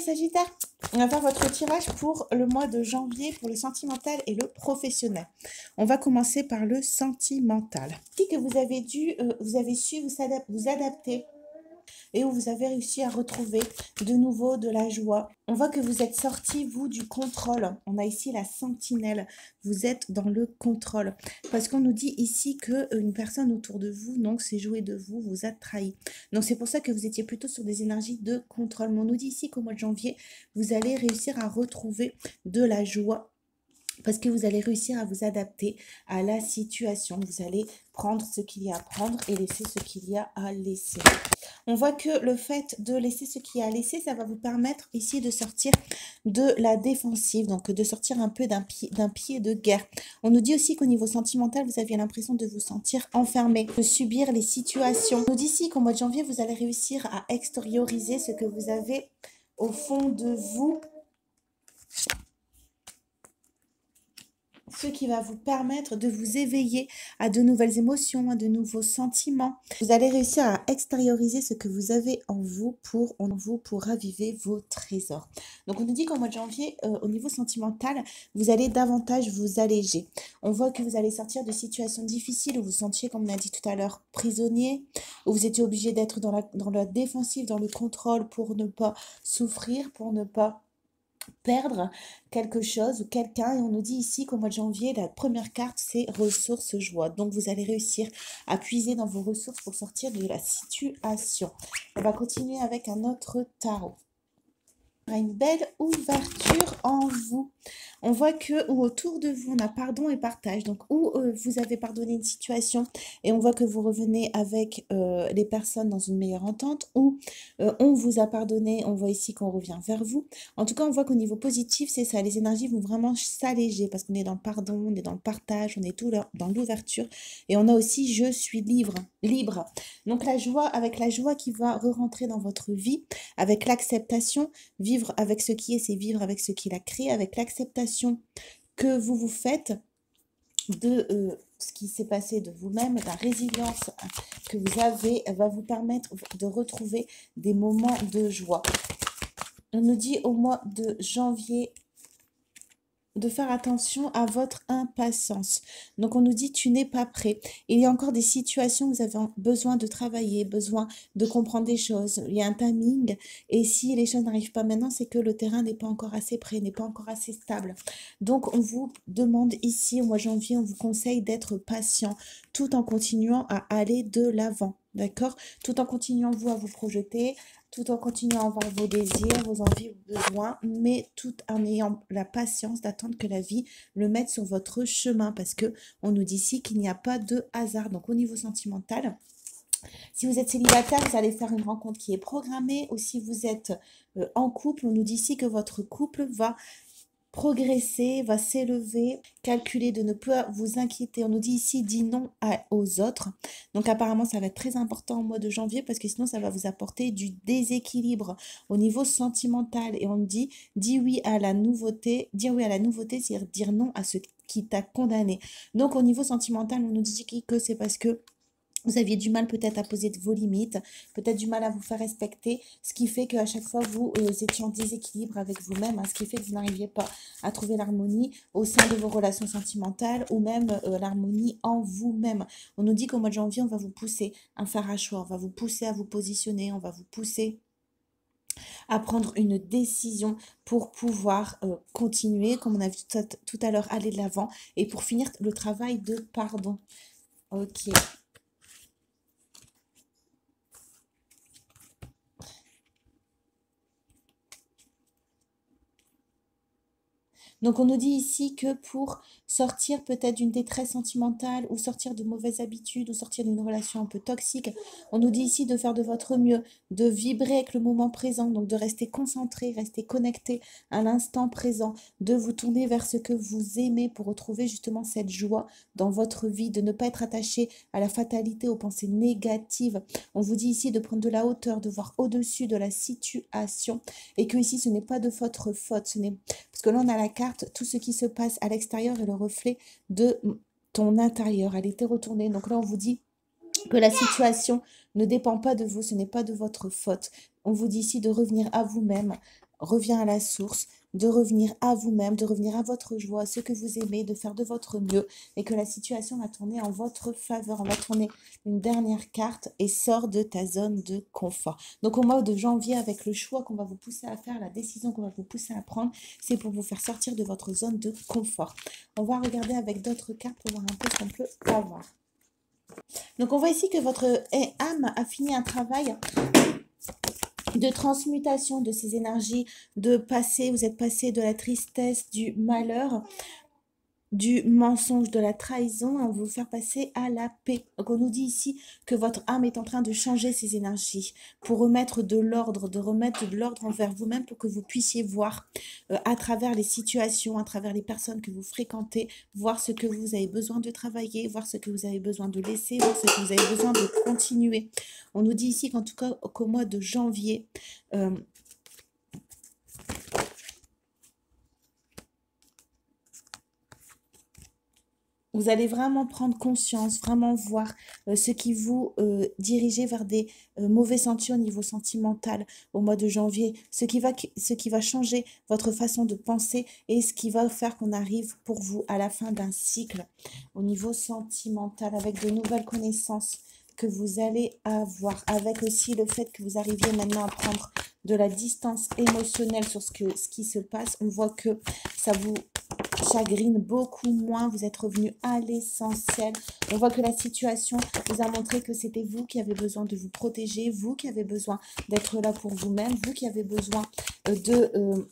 Sagittaire, on va faire votre tirage pour le mois de janvier pour le sentimental et le professionnel. On va commencer par le sentimental. Si que vous avez vous avez su vous adapter et où vous avez réussi à retrouver de nouveau de la joie. On voit que vous êtes sorti, vous, du contrôle. On a ici la sentinelle. Vous êtes dans le contrôle. Parce qu'on nous dit ici qu'une personne autour de vous, donc s'est jouée de vous, vous a trahi. Donc c'est pour ça que vous étiez plutôt sur des énergies de contrôle. Mais on nous dit ici qu'au mois de janvier, vous allez réussir à retrouver de la joie. Parce que vous allez réussir à vous adapter à la situation. Vous allez prendre ce qu'il y a à prendre et laisser ce qu'il y a à laisser. On voit que le fait de laisser ce qu'il y a à laisser, ça va vous permettre ici de sortir de la défensive, donc de sortir un peu d'un pied de guerre. On nous dit aussi qu'au niveau sentimental, vous aviez l'impression de vous sentir enfermé, de subir les situations. On nous dit ici qu'au mois de janvier, vous allez réussir à extérioriser ce que vous avez au fond de vous. Ce qui va vous permettre de vous éveiller à de nouvelles émotions, à de nouveaux sentiments. Vous allez réussir à extérioriser ce que vous avez en vous pour raviver vos trésors. Donc on nous dit qu'au mois de janvier, au niveau sentimental, vous allez davantage vous alléger. On voit que vous allez sortir de situations difficiles où vous sentiez, comme on a dit tout à l'heure, prisonnier, où vous étiez obligé d'être dans la défensive, dans le contrôle pour ne pas souffrir, pour ne pas perdre quelque chose ou quelqu'un. Et on nous dit ici qu'au mois de janvier, la première carte, c'est ressources joie. Donc, vous allez réussir à puiser dans vos ressources pour sortir de la situation. On va continuer avec un autre tarot. Une belle ouverture en vous. On voit que autour de vous, on a pardon et partage. Donc, où vous avez pardonné une situation et on voit que vous revenez avec les personnes dans une meilleure entente, ou on vous a pardonné, on voit ici qu'on revient vers vous. En tout cas, on voit qu'au niveau positif, c'est ça. Les énergies vont vraiment s'alléger parce qu'on est dans le pardon, on est dans le partage, on est tout dans l'ouverture. Et on a aussi je suis libre. Donc, la joie, avec la joie qui va re-rentrer dans votre vie, avec l'acceptation, vivre avec ce qui est, c'est vivre avec ce qu'il a créé, avec l'acceptation que vous faites de ce qui s'est passé de vous-même, la résilience que vous avez, va vous permettre de retrouver des moments de joie. On nous dit au mois de janvier de faire attention à votre impatience. Donc, on nous dit, tu n'es pas prêt. Il y a encore des situations où vous avez besoin de travailler, besoin de comprendre des choses. Il y a un timing. Et si les choses n'arrivent pas maintenant, c'est que le terrain n'est pas encore assez prêt, n'est pas encore assez stable. Donc, on vous demande ici, au mois de janvier, on vous conseille d'être patient tout en continuant à aller de l'avant. D'accord? Tout en continuant, vous, à vous projeter, tout en continuant à avoir vos désirs, vos envies, vos besoins, mais tout en ayant la patience d'attendre que la vie le mette sur votre chemin, parce que on nous dit ici qu'il n'y a pas de hasard. Donc, au niveau sentimental, si vous êtes célibataire, vous allez faire une rencontre qui est programmée, ou si vous êtes en couple, on nous dit ici que votre couple va progresser, va s'élever, calculer, de ne pas vous inquiéter. On nous dit ici, dis non aux autres. Donc apparemment, ça va être très important au mois de janvier parce que sinon, ça va vous apporter du déséquilibre au niveau sentimental. Et on nous dit, dis oui à la nouveauté. Dire oui à la nouveauté, c'est dire non à ce qui t'a condamné. Donc au niveau sentimental, on nous dit que c'est parce que vous aviez du mal peut-être à poser vos limites, peut-être du mal à vous faire respecter, ce qui fait qu'à chaque fois, vous étiez en déséquilibre avec vous-même, hein, ce qui fait que vous n'arriviez pas à trouver l'harmonie au sein de vos relations sentimentales ou même l'harmonie en vous-même. On nous dit qu'au mois de janvier, on va vous pousser à faire un choix, on va vous pousser à vous positionner, on va vous pousser à prendre une décision pour pouvoir continuer, comme on a vu tout à l'heure, aller de l'avant et pour finir le travail de pardon. Ok. Donc, on nous dit ici que pour sortir peut-être d'une détresse sentimentale ou sortir de mauvaises habitudes ou sortir d'une relation un peu toxique, on nous dit ici de faire de votre mieux, de vibrer avec le moment présent, donc de rester concentré, rester connecté à l'instant présent, de vous tourner vers ce que vous aimez pour retrouver justement cette joie dans votre vie, de ne pas être attaché à la fatalité, aux pensées négatives. On vous dit ici de prendre de la hauteur, de voir au-dessus de la situation et que ici ce n'est pas de votre faute, parce que là on a la carte, tout ce qui se passe à l'extérieur est le reflet de ton intérieur. Elle était retournée. Donc là, on vous dit que la situation ne dépend pas de vous, ce n'est pas de votre faute. On vous dit ici de revenir à vous-même, revient à la source, de revenir à vous-même, de revenir à votre joie, ce que vous aimez, de faire de votre mieux et que la situation va tourner en votre faveur. On va tourner une dernière carte et sort de ta zone de confort. Donc au mois de janvier, avec le choix qu'on va vous pousser à faire, la décision qu'on va vous pousser à prendre, c'est pour vous faire sortir de votre zone de confort. On va regarder avec d'autres cartes pour voir un peu ce qu'on peut avoir. Donc on voit ici que votre âme a fini un travail de transmutation de ces énergies, de passer, vous êtes passé de la tristesse, du malheur, du mensonge, de la trahison, on veut vous faire passer à la paix. Donc on nous dit ici que votre âme est en train de changer ses énergies pour remettre de l'ordre, de remettre de l'ordre envers vous-même pour que vous puissiez voir à travers les situations, à travers les personnes que vous fréquentez, voir ce que vous avez besoin de travailler, voir ce que vous avez besoin de laisser, voir ce que vous avez besoin de continuer. On nous dit ici qu'en tout cas qu'au mois de janvier, vous allez vraiment prendre conscience, vraiment voir ce qui vous dirige vers des mauvais sentiments au niveau sentimental au mois de janvier, ce qui va changer votre façon de penser et ce qui va faire qu'on arrive pour vous à la fin d'un cycle au niveau sentimental avec de nouvelles connaissances que vous allez avoir, avec aussi le fait que vous arriviez maintenant à prendre de la distance émotionnelle sur ce qui se passe. On voit que ça vous chagrine beaucoup moins, vous êtes revenu à l'essentiel. On voit que la situation vous a montré que c'était vous qui avez besoin de vous protéger, vous qui avez besoin d'être là pour vous-même, vous qui avez besoin de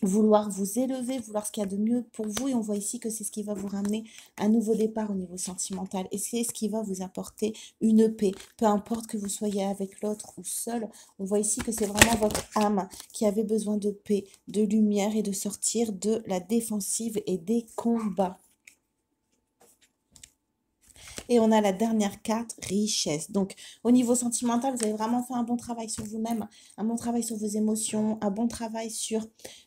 vouloir vous élever, vouloir ce qu'il y a de mieux pour vous. Et on voit ici que c'est ce qui va vous ramener un nouveau départ au niveau sentimental. Et c'est ce qui va vous apporter une paix. Peu importe que vous soyez avec l'autre ou seul, on voit ici que c'est vraiment votre âme qui avait besoin de paix, de lumière et de sortir de la défensive et des combats. Et on a la dernière carte, richesse. Donc, au niveau sentimental, vous avez vraiment fait un bon travail sur vous-même, un bon travail sur vos émotions, un bon travail sur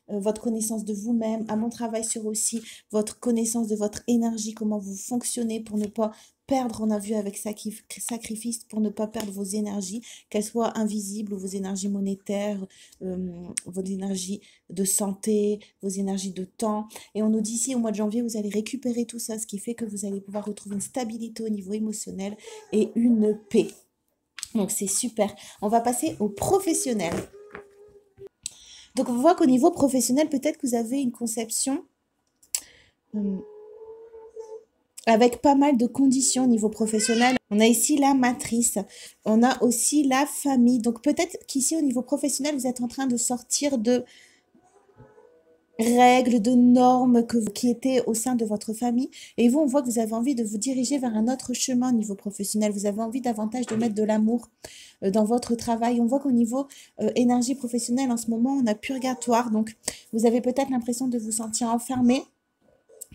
votre connaissance de vous-même, un bon travail sur aussi votre connaissance de votre énergie, comment vous fonctionnez pour ne pas perdre, on a vu avec sacrifice, pour ne pas perdre vos énergies, qu'elles soient invisibles ou vos énergies monétaires, vos énergies de santé, vos énergies de temps. Et on nous dit ici, au mois de janvier, vous allez récupérer tout ça, ce qui fait que vous allez pouvoir retrouver une stabilité au niveau émotionnel et une paix. Donc, c'est super. On va passer au professionnel. Donc, on voit qu'au niveau professionnel, peut-être que vous avez une conception avec pas mal de conditions au niveau professionnel. On a ici la matrice, on a aussi la famille. Donc, peut-être qu'ici, au niveau professionnel, vous êtes en train de sortir de règles, de normes qui étaient au sein de votre famille. Et vous, on voit que vous avez envie de vous diriger vers un autre chemin au niveau professionnel. Vous avez envie davantage de mettre de l'amour dans votre travail. On voit qu'au niveau énergie professionnelle, en ce moment, on a purgatoire. Donc, vous avez peut-être l'impression de vous sentir enfermé.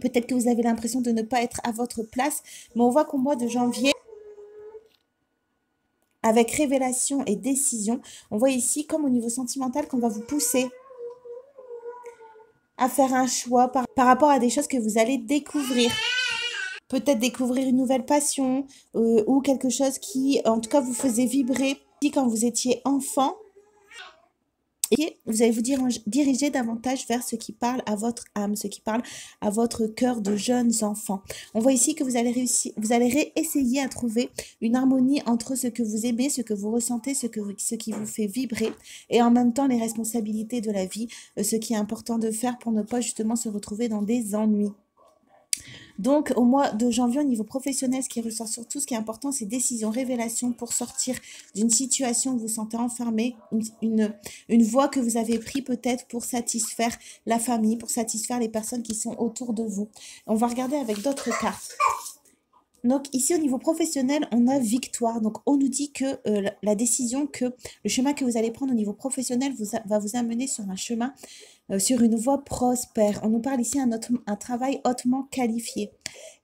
Peut-être que vous avez l'impression de ne pas être à votre place. Mais on voit qu'au mois de janvier, avec révélation et décision, on voit ici, comme au niveau sentimental, qu'on va vous pousser à faire un choix par rapport à des choses que vous allez découvrir. Peut-être découvrir une nouvelle passion ou quelque chose qui, en tout cas, vous faisait vibrer quand vous étiez enfant. Et vous allez vous diriger davantage vers ce qui parle à votre âme, ce qui parle à votre cœur de jeunes enfants. On voit ici que vous allez réussir, vous allez essayer à trouver une harmonie entre ce que vous aimez, ce que vous ressentez, ce qui vous fait vibrer, et en même temps les responsabilités de la vie, ce qui est important de faire pour ne pas justement se retrouver dans des ennuis. Donc, au mois de janvier, au niveau professionnel, ce qui ressort surtout, ce qui est important, c'est décision, révélation pour sortir d'une situation où vous vous sentez enfermé, une voie que vous avez prise peut-être pour satisfaire la famille, pour satisfaire les personnes qui sont autour de vous. On va regarder avec d'autres cartes. Donc ici au niveau professionnel, on a victoire. Donc on nous dit que la décision, que le chemin que vous allez prendre au niveau professionnel va vous amener sur un chemin, sur une voie prospère. On nous parle ici un travail hautement qualifié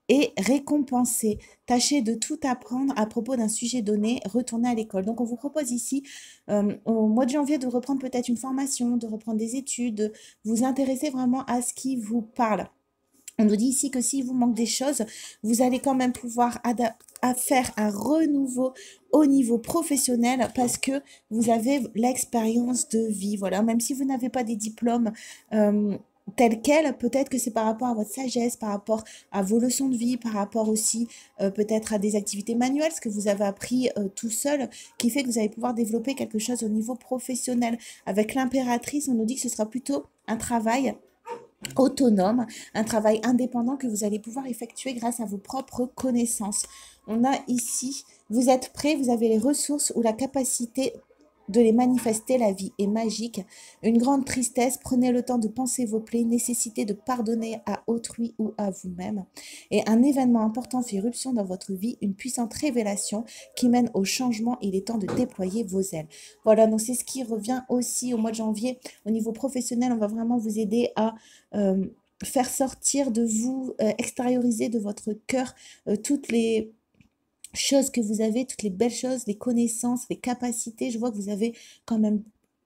et récompensé. Tâchez de tout apprendre à propos d'un sujet donné, retournez à l'école. Donc on vous propose ici au mois de janvier de reprendre peut-être une formation, de reprendre des études, de vous intéresser vraiment à ce qui vous parle. On nous dit ici que s'il vous manque des choses, vous allez quand même pouvoir à faire un renouveau au niveau professionnel parce que vous avez l'expérience de vie. Voilà, même si vous n'avez pas des diplômes tels quels, peut-être que c'est par rapport à votre sagesse, par rapport à vos leçons de vie, par rapport aussi peut-être à des activités manuelles, ce que vous avez appris tout seul, qui fait que vous allez pouvoir développer quelque chose au niveau professionnel. Avec l'impératrice, on nous dit que ce sera plutôt un travail autonome, un travail indépendant que vous allez pouvoir effectuer grâce à vos propres connaissances. On a ici, vous êtes prêts, vous avez les ressources ou la capacité de les manifester, la vie est magique. Une grande tristesse, prenez le temps de penser vos plaies, nécessité de pardonner à autrui ou à vous-même. Et un événement important fait irruption dans votre vie, une puissante révélation qui mène au changement, il est temps de déployer vos ailes. Voilà, donc c'est ce qui revient aussi au mois de janvier. Au niveau professionnel, on va vraiment vous aider à faire sortir de vous, extérioriser de votre cœur toutes les choses que vous avez, toutes les belles choses, les connaissances, les capacités. Je vois que vous avez quand même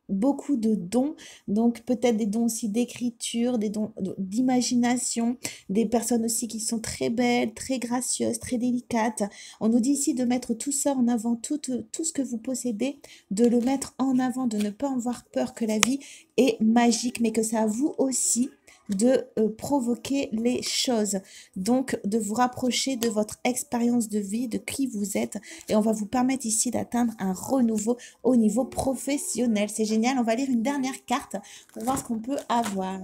beaucoup de dons, donc peut-être des dons aussi d'écriture, des dons d'imagination, des personnes aussi qui sont très belles, très gracieuses, très délicates. On nous dit ici de mettre tout ça en avant, tout ce que vous possédez, de le mettre en avant, de ne pas avoir peur que la vie est magique, mais que c'est à vous aussi de provoquer les choses. Donc, de vous rapprocher de votre expérience de vie, de qui vous êtes. Et on va vous permettre ici d'atteindre un renouveau au niveau professionnel. C'est génial. On va lire une dernière carte pour voir ce qu'on peut avoir.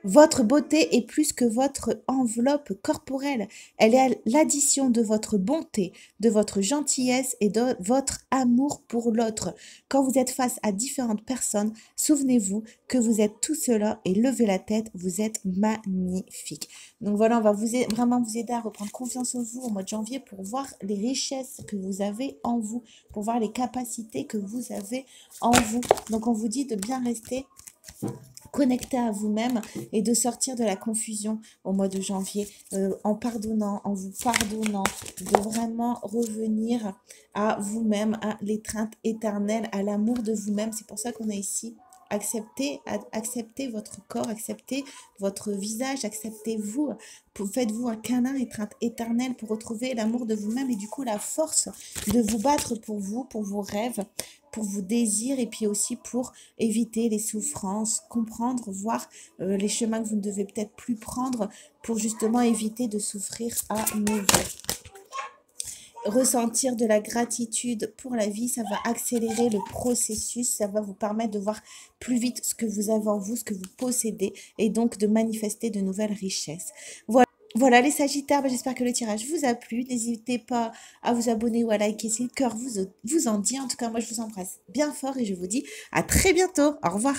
Votre beauté est plus que votre enveloppe corporelle. Elle est l'addition de votre bonté, de votre gentillesse et de votre amour pour l'autre. Quand vous êtes face à différentes personnes, souvenez-vous que vous êtes tout cela et levez la tête, vous êtes magnifique. Donc voilà, on va vraiment vous aider à reprendre confiance en vous au mois de janvier pour voir les richesses que vous avez en vous, pour voir les capacités que vous avez en vous. Donc on vous dit de bien rester connecté à vous-même et de sortir de la confusion au mois de janvier en pardonnant, en vous pardonnant, de vraiment revenir à vous-même, à l'étreinte éternelle, à l'amour de vous-même. C'est pour ça qu'on est ici. Acceptez votre corps, acceptez votre visage, acceptez-vous, faites-vous un câlin, étreinte éternelle pour retrouver l'amour de vous-même et du coup la force de vous battre pour vous, pour vos rêves, pour vos désirs et puis aussi pour éviter les souffrances, comprendre, voir les chemins que vous ne devez peut-être plus prendre pour justement éviter de souffrir à nouveau. Ressentir de la gratitude pour la vie, ça va accélérer le processus, ça va vous permettre de voir plus vite ce que vous avez en vous, ce que vous possédez et donc de manifester de nouvelles richesses. Voilà les Sagittaires, j'espère que le tirage vous a plu. N'hésitez pas à vous abonner ou à liker si le cœur vous en dit. En tout cas, moi je vous embrasse bien fort et je vous dis à très bientôt. Au revoir.